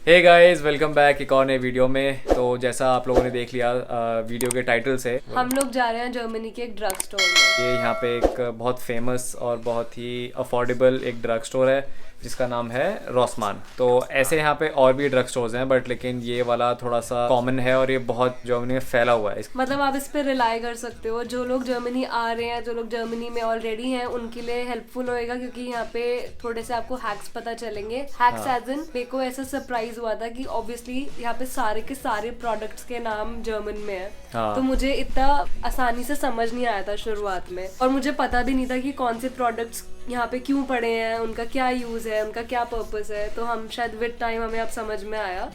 Hey guys, welcome back एक और नए वीडियो में। तो जैसा आप लोगों ने देख लिया वीडियो के टाइटल से, हम लोग जा रहे हैं जर्मनी के एक ड्रग स्टोर में। ये यहाँ पे एक बहुत फेमस और बहुत ही अफोर्डेबल एक ड्रग स्टोर है जिसका नाम है रॉसमान। तो ऐसे यहाँ पे और भी ड्रग स्टोर्स हैं बट लेकिन ये वाला थोड़ा सा कॉमन है और ये बहुत जर्मनी में फैला हुआ है। मतलब आप इस पे रिलाई कर सकते हो। जो लोग जर्मनी आ रहे हैं, जो लोग जर्मनी में ऑलरेडी हैं, उनके लिए हेल्पफुल होएगा क्योंकि यहाँ पे थोड़े से आपको हैक्स पता चलेंगे। हैक्स एज इन मेरे को ऐसा सरप्राइज हुआ था कि ऑब्वियसली यहाँ पे सारे के सारे प्रोडक्ट्स के नाम जर्मन में है। तो मुझे इतना आसानी से समझ नहीं आया था शुरुआत में, और मुझे पता भी नहीं था कि कौन से प्रोडक्ट्स यहाँ पे क्यों पड़े हैं, उनका क्या यूज है, उनका क्या पर्पस है। तो हम शायद विद टाइम हमें अब समझ में आया।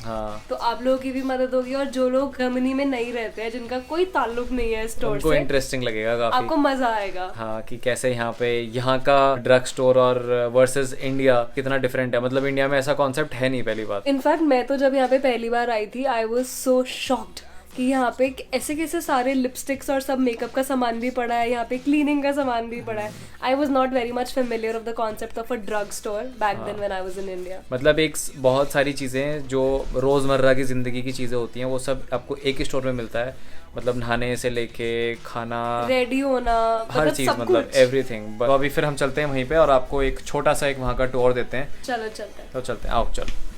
तो आप लोगों की भी मदद होगी, और जो लोग जर्मनी में नहीं रहते हैं, जिनका कोई ताल्लुक नहीं है स्टोर से, इंटरेस्टिंग लगेगा काफी, आपको मजा आएगा। हाँ, कि कैसे यहाँ पे यहाँ का ड्रग स्टोर और वर्सेस इंडिया कितना डिफरेंट है। मतलब इंडिया में ऐसा कॉन्सेप्ट है नहीं पहली बात। इनफैक्ट मैं तो जब यहाँ पे पहली बार आई थी, आई वाज सो शॉक्ड कि यहाँ पे ऐसे कैसे सारे लिपस्टिक्स और सब मेकअप का सामान भी पड़ा है, यहाँ पे क्लीनिंग का सामान भी पड़ा है। I was not very much familiar of the concept of a drug store back then when I was in India. मतलब एक बहुत सारी चीज़ें जो रोज़मर्रा की ज़िंदगी की चीज़ें होती हैं वो सब आपको एक ही स्टोर में मिलता है। मतलब नहाने से लेके खाना, रेडी होना, हर चीज़, मतलब एवरीथिंग। तो अभी फिर हम चलते हैं वहीं पे और आपको एक छोटा सा एक वहाँ का टूर देते हैं। चलो चलते हैं। तो चलते हैं, आओ चलो।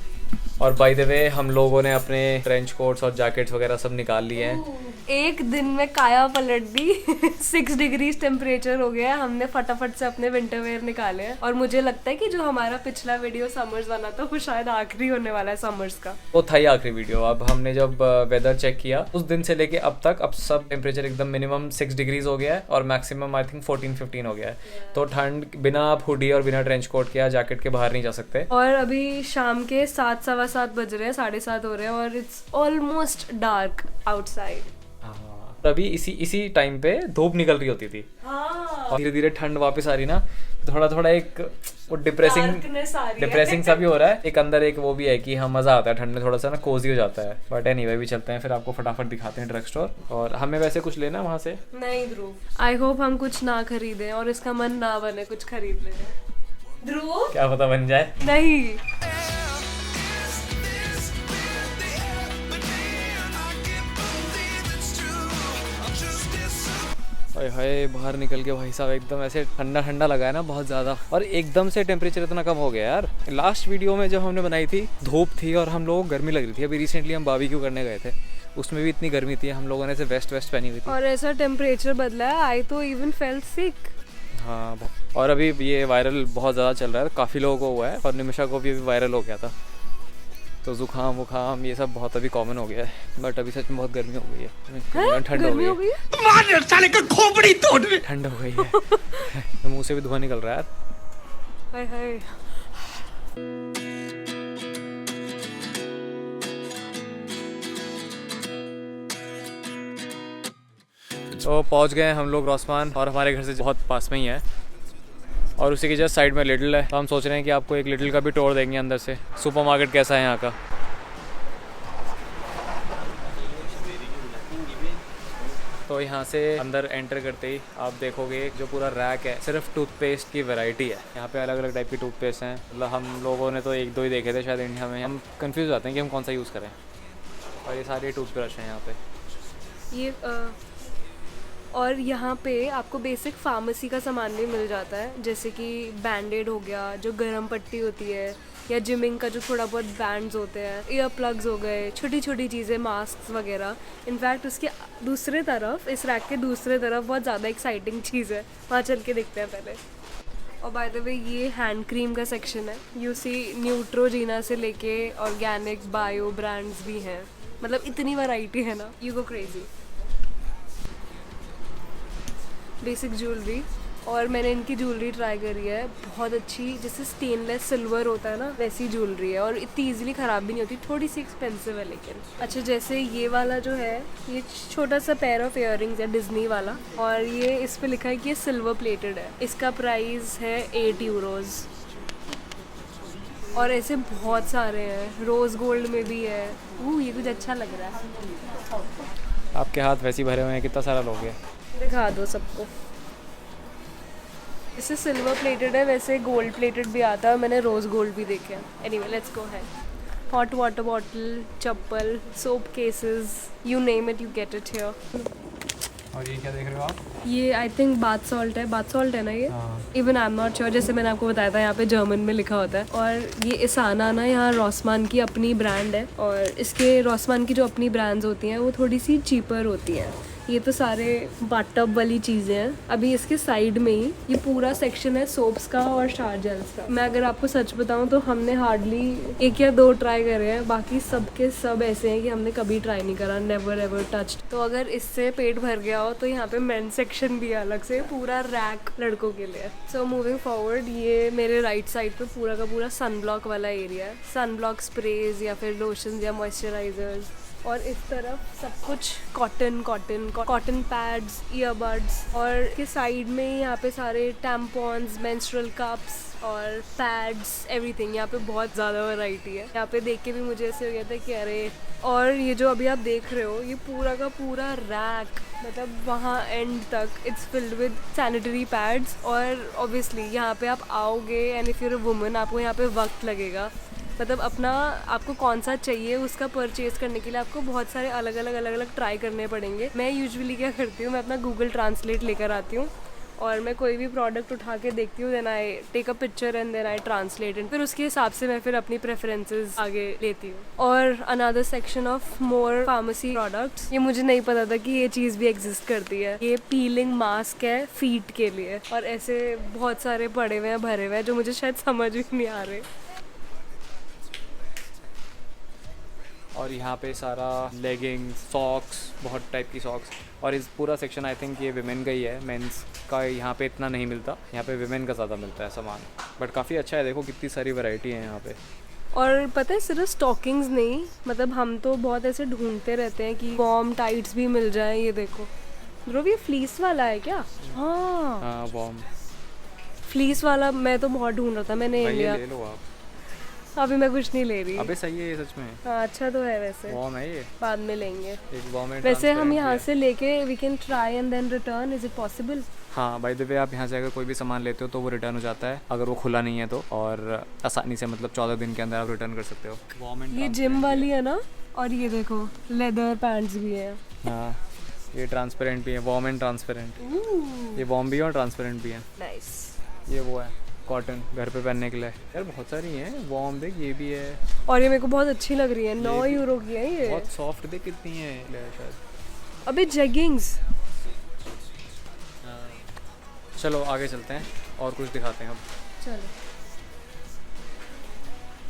और बाय द वे हम लोगों ने अपने ट्रेंच कोट्स और जैकेट्स वगैरह सब निकाल लिए हैं। एक दिन में काया पलट दी 6 डिग्री टेम्परेचर हो गया। हमने फटाफट से अपने विंटर वेयर निकाले हैं, और मुझे लगता है कि जो हमारा पिछला वीडियो समर्स वाला था वो शायद आखिरी होने वाला है समर्स का। वो था ही आखिरी वीडियो। अब हमने जब वेदर चेक किया उस दिन से लेके अब तक, अब सब टेम्परेचर एकदम मिनिमम 6 डिग्रीज हो गया है और मैक्सिमम आई थिंक 14-15 हो गया है। तो ठंड बिना आप हुडी और बिना ट्रेंच कोट के या जैकेट के बाहर नहीं जा सकते। और अभी शाम के 7-7 बज रहे हैं, 7:30 हो रहे हैं, और इट्स ऑलमोस्ट डार्क आउटसाइड। अभी इसी टाइम पे धूप निकल रही होती थी। और धीरे धीरे ठंड वापस आ रही ना, थोड़ा थोड़ा एक वो डिप्रेसिंग सा भी हो रहा है। एक अंदर एक वो भी है कि हाँ, मजा आता है ठंड में, थोड़ा सा ना कोजी हो जाता है। बट एनीवे भी चलते हैं, फिर आपको फटाफट दिखाते हैं ड्रग स्टोर। और हमें वैसे कुछ लेना वहाँ से नहीं ध्रुव, आई होप हम कुछ ना खरीदें और इसका मन ना बने कुछ खरीदने में। ध्रुव क्या पता बन जाए। नहीं, हाय बाहर निकल के भाई साहब एकदम ऐसे ठंडा ठंडा लगा है ना, बहुत ज़्यादा। और एकदम से टेम्परेचर इतना कम हो गया यार। लास्ट वीडियो में जब हमने बनाई थी धूप थी और हम लोगों को गर्मी लग रही थी। अभी रिसेंटली हम बारबेक्यू करने गए थे, उसमें भी इतनी गर्मी थी, हम लोगों ने ऐसे वेस्ट पहनी हुई थी और ऐसा टेम्परेचर बदला है, आई तो इवन फेल्ट सिक। हाँ, और अभी ये वायरल बहुत ज़्यादा चल रहा है, काफ़ी लोगों को हुआ है और निमिषा को भी अभी वायरल हो गया था। तो जुकाम वुकाम ये सब बहुत अभी कॉमन हो गया है। बट अभी सच में बहुत गर्मी हो गई है, ठंड हो गई है, साले का खोपड़ी तोड़, ठंड हो गई है। मुंह से भी धुआं निकल रहा है हाय हाय। तो पहुंच गए हम लोग रॉसमान, और हमारे घर से बहुत पास में ही है और उसी के जस्ट साइड में लिटिल है। तो हम सोच रहे हैं कि आपको एक लिटिल का भी टूर देंगे अंदर से। सुपरमार्केट कैसा है यहाँ का। तो यहाँ से अंदर एंटर करते ही आप देखोगे जो पूरा रैक है, सिर्फ टूथपेस्ट की वैरायटी है। यहाँ पे अलग अलग टाइप की टूथपेस्ट हैं। मतलब हम लोगों ने तो 1-2 ही देखे थे शायद इंडिया में। हम कंफ्यूज हो जाते हैं कि हम कौन सा यूज़ करें। और ये सारे टूथब्रश हैं यहाँ पे। ये और यहाँ पे आपको बेसिक फार्मेसी का सामान भी मिल जाता है, जैसे कि बैंडेड हो गया, जो गर्म पट्टी होती है, या जिमिंग का जो थोड़ा बहुत बैंड्स होते हैं, ईयर प्लग्स हो गए, छोटी छोटी चीज़ें, मास्क वगैरह। इनफैक्ट उसके दूसरे तरफ, इस रैक के दूसरे तरफ बहुत ज़्यादा एक्साइटिंग चीज़ है, वहाँ चल के देखते हैं पहले। और बाय द वे ये हैंड क्रीम का सेक्शन है। यू सी न्यूट्रोजीना से लेके ऑर्गेनिक बायो ब्रांड्स भी हैं। मतलब इतनी वैरायटी है ना, you go crazy. Basic jewellery, और मैंने इनकी ज्वेलरी ट्राई करी है, बहुत अच्छी। जैसे स्टेनलेस सिल्वर होता है ना, वैसी ज्वेलरी है, और इतनी इजीली ख़राब भी नहीं होती। थोड़ी सी एक्सपेंसिव है लेकिन। अच्छा, जैसे ये वाला जो है, ये छोटा सा पेयर ऑफ इयररिंग्स है डिज्नी वाला, और ये इस पे लिखा है कि ये सिल्वर प्लेटेड है। इसका प्राइस है 8 यूरोज़। और ऐसे बहुत सारे हैं, रोज़ गोल्ड में भी है। ये कुछ अच्छा लग रहा है। आपके हाथ वैसे ही भरे हुए हैं, कितना सारा लोग हैं। दिखा दो सबको। इससे सिल्वर प्लेटेड है, वैसे गोल्ड प्लेटेड भी आता है, मैंने रोज़ गोल्ड भी देखे हैं। एनीवे लेट्स गो है। Hot water bottle, chappal, soap cases, you name it, you get it here. और ये क्या देख रहे हो आप? ये आई थिंक बाथ सॉल्ट है ना ये। Even I am not sure, जैसे मैंने आपको बताया था यहाँ पे जर्मन में लिखा होता है। और ये इसाना ना यहाँ रॉसमान की अपनी ब्रांड है, और इसके रॉसमान की जो अपनी ब्रांड्स होती हैं वो थोड़ी सी चीपर होती हैं। ये तो सारे बाथटब वाली चीज़ें हैं। अभी इसके साइड में ही ये पूरा सेक्शन है सोप्स का और शावर जेल्स का। मैं अगर आपको सच बताऊं तो हमने हार्डली 1 या 2 ट्राई करे हैं, बाकी सब के सब ऐसे हैं कि हमने कभी ट्राई नहीं करा, नेवर एवर टच्ड। तो अगर इससे पेट भर गया हो तो यहाँ पे मेन सेक्शन भी है अलग से, पूरा रैक लड़कों के लिए। सो मूविंग फॉरवर्ड, ये मेरे राइट साइड पे पूरा का पूरा सनब्लॉक वाला एरिया है। सनब्लॉक स्प्रेज या फिर लोशन या मॉइस्चराइजर्स, और इस तरफ सब कुछ कॉटन पैड्स, ईयरबड्स, और के साइड में यहाँ पे सारे टैम्पॉन्स, मेंस्ट्रुअल कप्स और पैड्स, एवरीथिंग। यहाँ पे बहुत ज़्यादा वैरायटी है। यहाँ पे देख के भी मुझे ऐसे हो गया था कि अरे। और ये जो अभी आप देख रहे हो ये पूरा का पूरा रैक, मतलब वहाँ एंड तक it's filled with sanitary pads. और ऑब्वियसली यहाँ पे आप आओगे and if you're a woman, आपको यहाँ पे वक्त लगेगा। मतलब अपना आपको कौन सा चाहिए उसका परचेज करने के लिए आपको बहुत सारे अलग अलग ट्राई करने पड़ेंगे। मैं यूजुअली क्या करती हूँ, मैं अपना गूगल ट्रांसलेट लेकर आती हूँ और मैं कोई भी प्रोडक्ट उठा के देखती हूँ, then I take a picture and then I translate it. फिर उसके हिसाब से मैं फिर अपनी प्रेफरेंसेस आगे लेती हूँ। और another section of more pharmacy products, ये मुझे नहीं पता था कि ये चीज़ भी एग्जिस्ट करती है। ये पीलिंग मास्क है फीट के लिए, और ऐसे बहुत सारे पड़े हुए हैं, भरे हुए हैं, जो मुझे शायद समझ भी नहीं आ रहे। और यहाँ पे सारा लेगिंग्स, सॉक्स, बहुत टाइप की सॉक्स। और इस पूरा सेक्शन आई थिंक ये विमेन का ही है, मेंस का यहाँ पे इतना नहीं मिलता, यहाँ पे विमेन का ज़्यादा मिलता है सामान। बट काफ़ी अच्छा है, देखो कितनी सारी वैरायटी है यहाँ पे। और पता है सिर्फ स्टॉकिंग्स नहीं, मतलब हम तो बहुत ऐसे ढूंढते रहते हैं कि वॉर्म टाइट्स भी मिल जाए। ये देखो ध्रुव, ये फ्लीस वाला है क्या? हाँ वॉर्म फ्लीस वाला मैं तो बहुत ढूंढ रहा था, मैंने लिया। ले लो आप। अभी मैं कुछ नहीं ले रही। अबे सही है ये सच में। हाँ अच्छा तो है वैसे। वॉर्म है ये, बाद में लेंगे। एक वॉर्म है। वैसे हम यहाँ से लेके we can try and then return, is it possible? हाँ बाय द वे, आप यहाँ से अगर कोई भी सामान लेते हो तो वो रिटर्न हो जाता है अगर वो खुला नहीं है तो, और आसानी से, मतलब 14 दिन के अंदर आप रिटर्न कर सकते हो। ये जिम वाली है ना, और ये देखो लेदर पैंट्स भी है। हाँ ये ट्रांसपेरेंट भी है, वॉर्म एंड ट्रांसपेरेंट। ये वॉर्म भी है और ट्रांसपेरेंट भी है। नाइस। ये वो है कॉटन, घर पे पहनने के लिए। यार बहुत सारी हैं, वॉर्म देख, ये भी है। और ये मेरे को बहुत अच्छी लग रही है, 9 यूरो की है ये। बहुत सॉफ्ट, देख कितनी है शायद। अबे जेगिंग्स। चलो आगे चलते हैं और कुछ दिखाते हैं अब। चलो।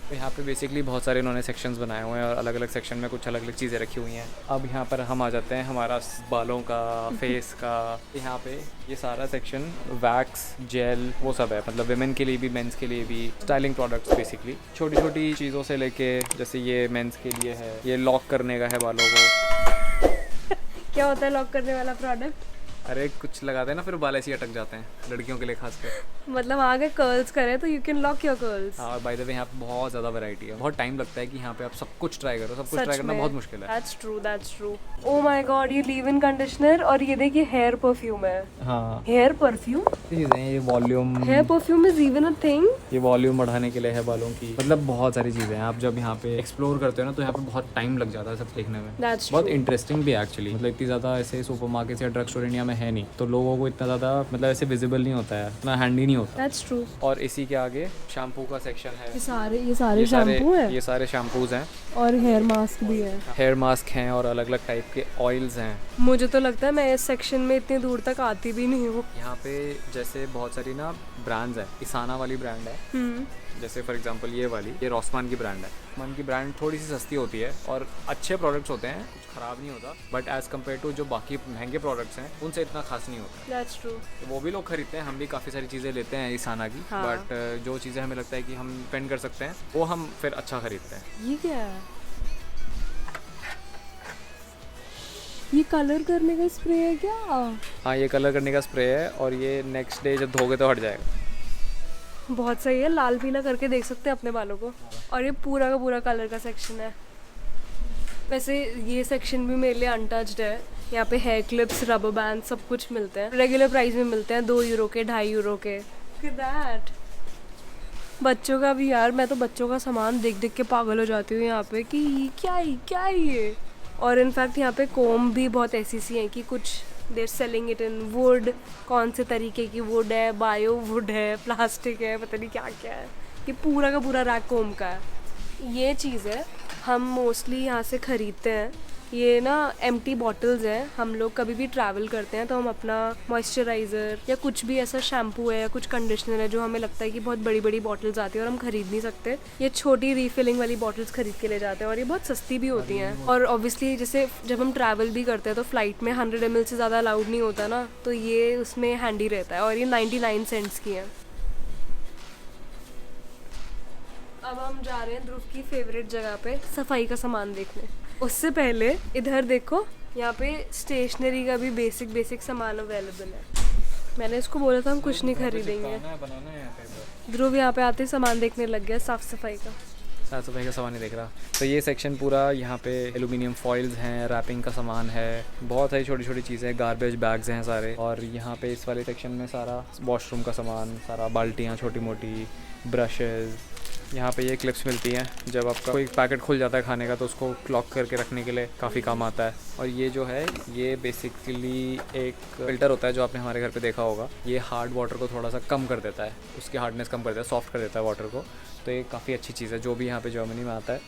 तो यहाँ पे बेसिकली बहुत सारे इन्होंने सेक्शंस बनाए हुए हैं और अलग अलग सेक्शन में कुछ अलग अलग चीज़ें रखी हुई हैं। अब यहाँ पर हम आ जाते हैं हमारा बालों का, फेस का। यहाँ पे ये सारा सेक्शन वैक्स, जेल, वो सब है, मतलब विमेन के लिए भी मेंस के लिए भी। स्टाइलिंग प्रोडक्ट्स बेसिकली, छोटी छोटी चीज़ों से लेके, जैसे ये मेंस के लिए है, ये लॉक करने का है बालों को। क्या होता है लॉक करने वाला प्रोडक्ट? अरे कुछ लगाते हैं ना, फिर बाल ऐसे ही अटक जाते हैं, लड़कियों के लिए खासकर। मतलब आगे कर्ल्स करे तो you can lock your curls. हाँ बाय द वे यहाँ पे बहुत ज़्यादा वैरायटी है, बहुत टाइम लगता है कि यहाँ पे आप सब कुछ ट्राई करो, सब कुछ ट्राई करना बहुत मुश्किल है। That's true. Oh my God, ये लीव इन कंडीशनर, और ये देखिए हेयर परफ्यूम है। हाँ हेयर परफ्यूम चीज़ें, ये volume, hair perfume is even a thing. ये वॉल्यूम बढ़ाने के लिए है बालों की, मतलब बहुत सारी चीज़ें हैं। आप जब यहाँ पे एक्सप्लोर करते हो ना तो यहाँ पे बहुत टाइम लग जाता है सब देखने में। That's बहुत true. इंटरेस्टिंग भी है एक्चुअली, मतलब इतनी ज़्यादा ऐसे सुपरमार्केट्स या ड्रग स्टोर इंडिया में है नहीं, तो लोगों को इतना ज़्यादा मतलब ऐसे विजिबल नहीं होता है, इतना हैंडी नहीं होता। That's true. और इसी के आगे शैम्पू का सेक्शन है। ये सारे शैम्पू हैं, ये सारे शैम्पूज हैं, और हेयर मास्क भी है। हेयर मास्क हैं, और अलग अलग टाइप के ऑयल्स हैं। मुझे तो लगता है मैं इस सेक्शन में इतनी दूर तक आती भी नहीं हूँ। यहाँ पे जैसे बहुत सारी ना ब्रांड्स हैं, इसाना वाली ब्रांड है, जैसे फॉर एग्जांपल ये वाली, ये रॉसमान की ब्रांड है। रॉसमान की ब्रांड थोड़ी सी सस्ती होती है और अच्छे प्रोडक्ट्स होते हैं, कुछ ख़राब नहीं होता, बट एज़ कम्पेयर टू जो बाकी महंगे प्रोडक्ट्स हैं उनसे इतना खास नहीं होता। That's true. तो वो भी लोग खरीदते हैं, हम भी काफ़ी सारी चीज़ें लेते हैं इसाना की। हाँ। बट जो चीज़ें हमें लगता है कि हम स्पेंड कर सकते हैं वो हम फिर अच्छा खरीदते हैं। ये क्या है? ये कलर करने का स्प्रे है क्या? हाँ ये कलर करने का स्प्रे है, और ये नेक्स्ट डे जब धोगे तो हट जाएगा। बहुत सही है, लाल पीला करके देख सकते हैं अपने बालों को। और ये पूरा का पूरा कलर का सेक्शन है। वैसे ये सेक्शन भी मेरे लिए अनटच्ड है। यहाँ पे हेयर क्लिप्स, रबर बैंड, सब कुछ मिलते हैं। रेगुलर प्राइस में मिलते हैं, 2 यूरो के, 2.5 यूरो के। Look at that. बच्चों का भी यार, मैं तो बच्चों का सामान देख देख के पागल हो जाती हूँ यहाँ पे कि क्या है ये। और इनफैक्ट यहाँ पे कोम भी बहुत ऐसी सी हैं कि कुछ देर सेलिंग इट इन वुड, कौन से तरीके की वुड है, बायो वुड है, प्लास्टिक है, पता नहीं क्या क्या है। ये पूरा का पूरा रैक कोम का है। ये चीज़ है हम मोस्टली यहाँ से ख़रीदते हैं। ये ना एम्प्टी बॉटल्स हैं। हम लोग कभी भी ट्रैवल करते हैं तो हम अपना मॉइस्चराइज़र या कुछ भी ऐसा शैम्पू है या कुछ कंडीशनर है जो हमें लगता है कि बहुत बड़ी बड़ी बॉटल्स आती है और हम ख़रीद नहीं सकते, ये छोटी रीफिलिंग वाली बॉटल्स ख़रीद के ले जाते हैं और ये बहुत सस्ती भी होती हैं। और ऑब्वियसली जैसे जब हम ट्रैवल भी करते हैं तो फ़्लाइट में 100 ml से ज़्यादा अलाउड नहीं होता ना, तो ये उसमें हैंडी रहता है। और ये 99 सेंट्स की है। अब हम जा रहे हैं ध्रुव की फेवरेट जगह पे सफाई का सामान देखने। उससे पहले इधर देखो, यहाँ पे स्टेशनरी का भी बेसिक सामान अवेलेबल है। मैंने इसको बोला था हम कुछ नहीं खरीदेंगे। ध्रुव यहाँ पे आते ही सामान देखने लग गया साफ़ सफाई का सामान नहीं देख रहा। तो ये सेक्शन पूरा यहाँ पे एल्यूमिनियम फॉइल्स हैं, रैपिंग का सामान है, बहुत सारी छोटी छोटी चीज़ें, गार्बेज बैग्स हैं सारे। और यहाँ पे इस वाले सेक्शन में सारा वॉशरूम का सामान, सारा बाल्टियाँ छोटी मोटी, ब्रशेज़। यहाँ पे ये क्लिप्स मिलती हैं, जब आपका कोई पैकेट खुल जाता है खाने का तो उसको क्लॉक करके रखने के लिए काफ़ी काम आता है। और ये जो है ये बेसिकली एक फ़िल्टर होता है जो आपने हमारे घर पे देखा होगा। ये हार्ड वाटर को थोड़ा सा कम कर देता है, उसकी हार्डनेस कम कर देता है, सॉफ्ट कर देता है वाटर को। तो ये काफ़ी अच्छी चीज़ है जो भी यहाँ पे जर्मनी में आता है।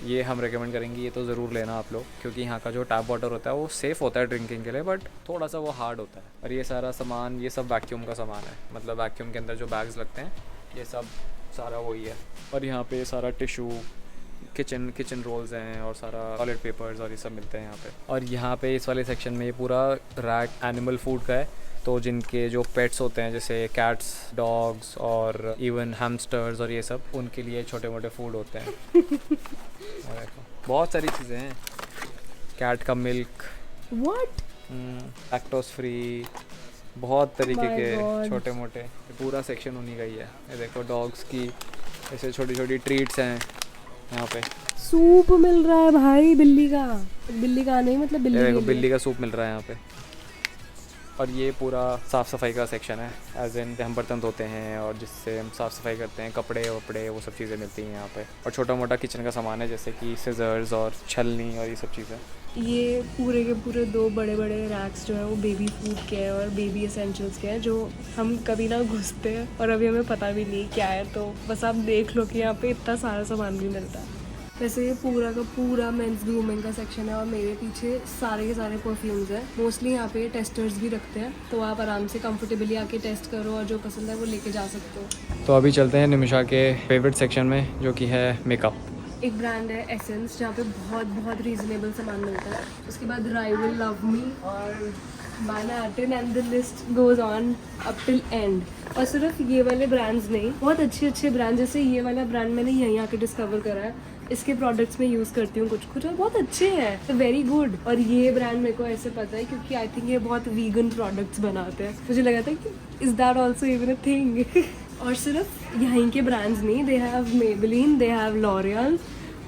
ये हम रेकमेंड करेंगे, ये तो ज़रूर लेना आप लोग, क्योंकि यहाँ का जो टैप वाटर होता है वो सेफ़ होता है ड्रिंकिंग के लिए, बट थोड़ा सा वो हार्ड होता है। और ये सारा सामान, ये सब वैक्यूम का सामान है, मतलब वैक्यूम के अंदर जो बैग्स लगते हैं ये सब सारा वही है। और यहाँ पे सारा टिशू, किचन रोल्स हैं और सारा टॉयलेट पेपर्स और ये सब मिलते हैं यहाँ पे। और यहाँ पे इस वाले सेक्शन में ये पूरा रैक एनिमल फूड का है। तो जिनके जो पेट्स होते हैं जैसे कैट्स, डॉग्स और इवन हैमस्टर्स और ये सब, उनके लिए छोटे मोटे फूड होते हैं। और बहुत सारी चीज़ें हैं, कैट का मिल्क, लैक्टोज फ्री, बहुत तरीके के छोटे मोटे, पूरा सेक्शन उन्हीं का ही है। ये देखो डॉग्स की ऐसे छोटी छोटी ट्रीट्स हैं यहाँ पे। सूप मिल रहा है भाई बिल्ली का नहीं, मतलब बिल्ली का सूप मिल रहा है यहाँ पे। और ये पूरा साफ़ सफाई का सेक्शन है, एज इन हम बर्तन धोते हैं और जिससे हम साफ़ सफाई करते हैं, कपड़े वपड़े वो सब चीज़ें मिलती हैं यहाँ पे। और छोटा मोटा किचन का सामान है जैसे कि सिजर्स और छलनी और ये सब चीज़ें। ये पूरे के पूरे 2 बड़े बड़े रैक्स जो है वो बेबी फूड के हैं और बेबी एसेंशियल्स के हैं, जो हम कभी ना घुसते हैं और अभी हमें पता भी नहीं क्या है। तो बस आप देख लो कि यहाँ पे इतना सारा सामान भी मिलता है। वैसे ये पूरा का पूरा मेंस ग्रूमिंग का सेक्शन है और मेरे पीछे सारे के सारे परफ्यूम्स हैं। मोस्टली यहाँ पे टेस्टर्स भी रखते हैं, तो आप आराम से कंफर्टेबली आके टेस्ट करो और जो पसंद है वो लेके जा सकते हो। तो अभी चलते हैं निमिषा के फेवरेट सेक्शन में जो कि है मेकअप। एक ब्रांड है एसेंस जहाँ पे बहुत रीजनेबल सामान मिलता है। उसके बाद राइवल, लव मी और Manhattan and the list goes on up till and. और सिर्फ ये वाले ब्रांड्स नहीं, बहुत अच्छे ब्रांड, जैसे ये वाला ब्रांड मैंने यहीं आके डिस्कवर करा है। इसके प्रोडक्ट्स में यूज़ करती हूँ कुछ और बहुत अच्छे हैं, वेरी गुड। और ये ब्रांड मेरे को ऐसे पता है क्योंकि आई थिंक ये बहुत वीगन प्रोडक्ट्स बनाते हैं। मुझे लगा था कि is that also even a thing. और सिर्फ यहीं के ब्रांड्स नहीं, they have Maybelline, they have L'Oréal,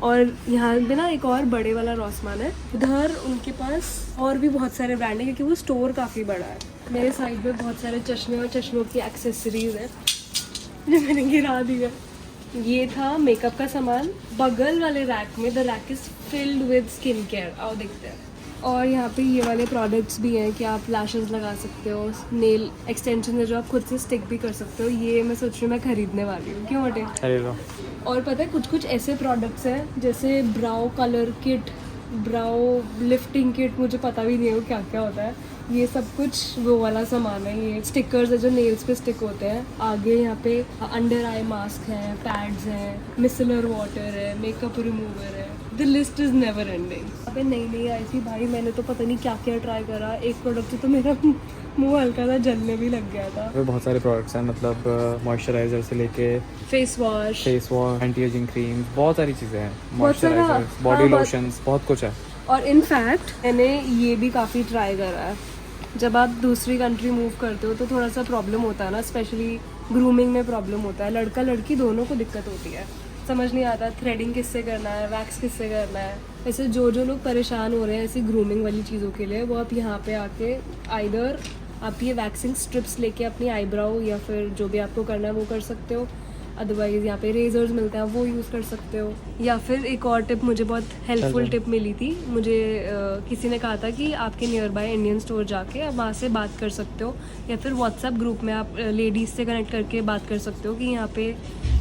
और यहाँ पे ना एक और बड़े वाला रॉसमान है। उधर उनके पास और भी बहुत सारे ब्रांड हैं क्योंकि वो स्टोर काफ़ी बड़ा है। मेरे साइड पे बहुत सारे चश्मे और चश्मों की एक्सेसरीज हैं जो मैंने गिरा दिया। ये था मेकअप का सामान। बगल वाले रैक में the rack is filled with skin care, आओ देखते हैं। और यहाँ पे ये वाले प्रोडक्ट्स भी हैं कि आप लैशेस लगा सकते हो, नेल एक्सटेंशन है जो आप खुद से स्टिक भी कर सकते हो। ये मैं सोच रही हूँ मैं खरीदने वाली हूँ, क्यों बटे? खरीदो। और पता है कुछ ऐसे प्रोडक्ट्स हैं जैसे ब्राउ कलर किट, ब्राउ लिफ्टिंग किट, मुझे पता भी नहीं है वो क्या क्या होता है। ये सब कुछ वो वाला सामान है। ये स्टिकर्स है जो नेल्स पे स्टिक होते हैं। आगे यहाँ पे अंडर आई मास्क है, पैड्स हैं, मिसलर वाटर है, मेकअप रिमूवर है। The list is never ending. अबे नई आई थी भाई, मैंने तो पता नहीं क्या क्या ट्राई करा। एक प्रोडक्ट से तो मेरा मुंह हल्का सा जलने भी लग गया था। बहुत सारे प्रोडक्ट्स हैं, मतलब मॉइस्चराइजर से लेके face wash, anti ageing cream, बहुत सारी चीज़ें हैं, मॉइस्चराइजर, बॉडी लोशंस, बहुत कुछ है। और इनफैक्ट मैंने ये भी काफ़ी ट्राई करा है। जब आप दूसरी कंट्री मूव करते हो तो थोड़ा सा प्रॉब्लम होता है ना, स्पेशली ग्रूमिंग में प्रॉब्लम होता है। लड़का लड़की दोनों को दिक्कत होती है, समझ नहीं आता थ्रेडिंग किससे करना है, वैक्स किससे करना है। वैसे जो लोग परेशान हो रहे हैं ऐसी ग्रूमिंग वाली चीज़ों के लिए, वो आप यहाँ पे आके आइदर आप ये वैक्सिंग स्ट्रिप्स लेके अपनी आईब्राउ या फिर जो भी आपको करना है वो कर सकते हो, अदरवाइज यहाँ पे रेजर्स मिलते हैं, वो यूज़ कर सकते हो। या फिर एक और टिप मुझे बहुत हेल्पफुल टिप मिली थी, मुझे किसी ने कहा था कि आपके नियर बाय इंडियन स्टोर जाके आप वहाँ से बात कर सकते हो, या फिर व्हाट्सएप ग्रुप में आप लेडीज़ से कनेक्ट करके बात कर सकते हो कि यहाँ पे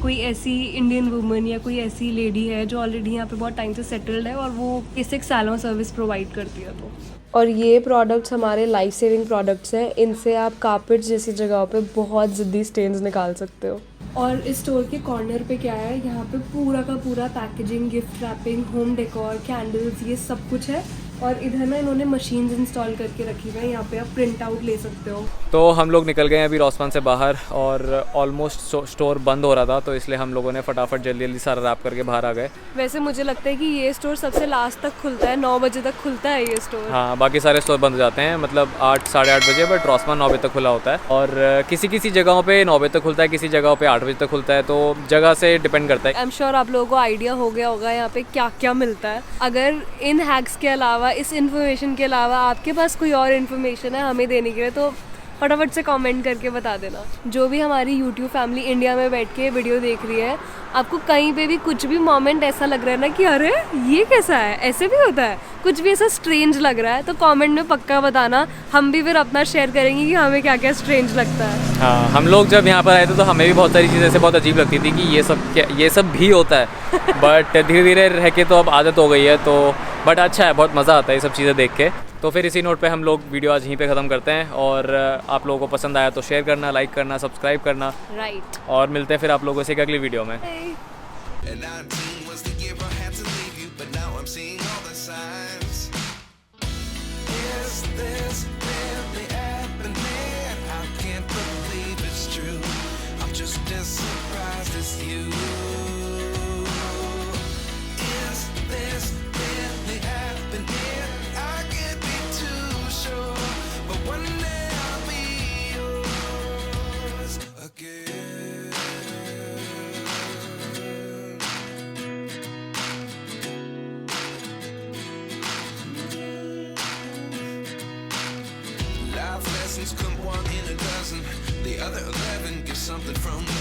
कोई ऐसी इंडियन वुमन या कोई ऐसी लेडी है जो ऑलरेडी यहाँ पे बहुत टाइम से सेटल्ड है और वो बेसिक सैलून सर्विस प्रोवाइड करती है। तो और ये प्रोडक्ट्स हमारे लाइफ सेविंग प्रोडक्ट्स हैं, इनसे आप कारपेट्स जैसी जगहों पे बहुत ज़िद्दी स्टेन्स निकाल सकते हो। और इस स्टोर के कॉर्नर पे क्या है, यहाँ पे पूरा का पूरा packaging, gift wrapping, home decor, candles, ये सब कुछ है। और इधर ना इन्होंने मशीन्स इंस्टॉल करके रखी हुई है, यहाँ पे आप प्रिंट आउट ले सकते हो। तो हम लोग निकल गए अभी रॉसमैन से बाहर और ऑलमोस्ट स्टोर बंद हो रहा था, तो इसलिए हम लोगों ने फटाफट जल्दी जल्दी सारा रैप करके बाहर आ गए। वैसे मुझे लगता है कि ये स्टोर सबसे लास्ट तक खुलता है, 9 बजे तक खुलता है ये स्टोर। हाँ, बाकी सारे स्टोर बंद हो जाते हैं, मतलब 8 साढ़े 8 बजे, बट रॉसमैन 9 बजे तक खुला होता है। और किसी किसी जगहों पे 9 बजे तक खुलता है, किसी जगहों पे 8 बजे तक खुलता है, तो जगह से डिपेंड करता है। आई एम श्योर आप लोगों को आइडिया हो गया होगा यहाँ पे क्या क्या मिलता है। अगर इन हैक्स के अलावा, इस इन्फॉर्मेशन के अलावा आपके पास कोई और इन्फॉर्मेशन है हमें देने के लिए, तो फटाफट से कमेंट करके बता देना। जो भी हमारी यूट्यूब फैमिली इंडिया में बैठ के वीडियो देख रही है, आपको कहीं पे भी कुछ भी मोमेंट ऐसा लग रहा है ना कि अरे ये कैसा है, ऐसे भी होता है, कुछ भी ऐसा स्ट्रेंज लग रहा है, तो कमेंट में पक्का बताना। हम भी फिर अपना शेयर करेंगे कि हमें क्या क्या स्ट्रेंज लगता है। हाँ, हम लोग जब यहाँ पर आए थे तो हमें भी बहुत सारी चीज़ें ऐसे बहुत अजीब लगती थी कि ये सब भी होता है। बट धीरे धीरे रह के तो अब आदत हो गई है, तो बट अच्छा है, बहुत मज़ा आता है ये सब चीज़ें देख के। तो फिर इसी नोट पे हम लोग वीडियो आज यहीं पे ख़त्म करते हैं, और आप लोगों को पसंद आया तो शेयर करना, लाइक करना, सब्सक्राइब करना, राइट। और मिलते हैं फिर आप लोगों से एक अगली वीडियो में। And 19 was the year I had to leave you, but now I'm seeing all the signs. Is this really happening? I can't believe it's true. I'm just as surprised as you. Is this really happening? I can't be too sure, but one day I'll be yours again. Life lessons come one in a dozen. The other 11 get something from them.